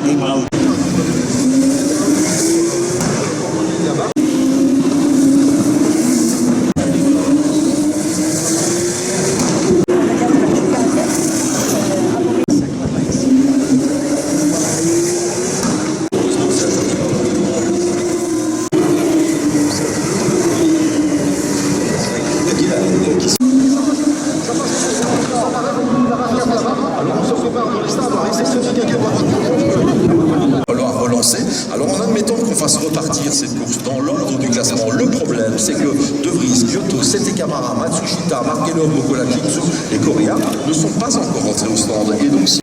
di Malta. Alors en admettant qu'on fasse repartir cette course dans l'ordre du classement, le problème c'est que De Vries, Giotto, Sete Camara, Matsushita, Markelov, Mokola, Kingsu et Correa ne sont pas encore rentrés au stand. Et donc si...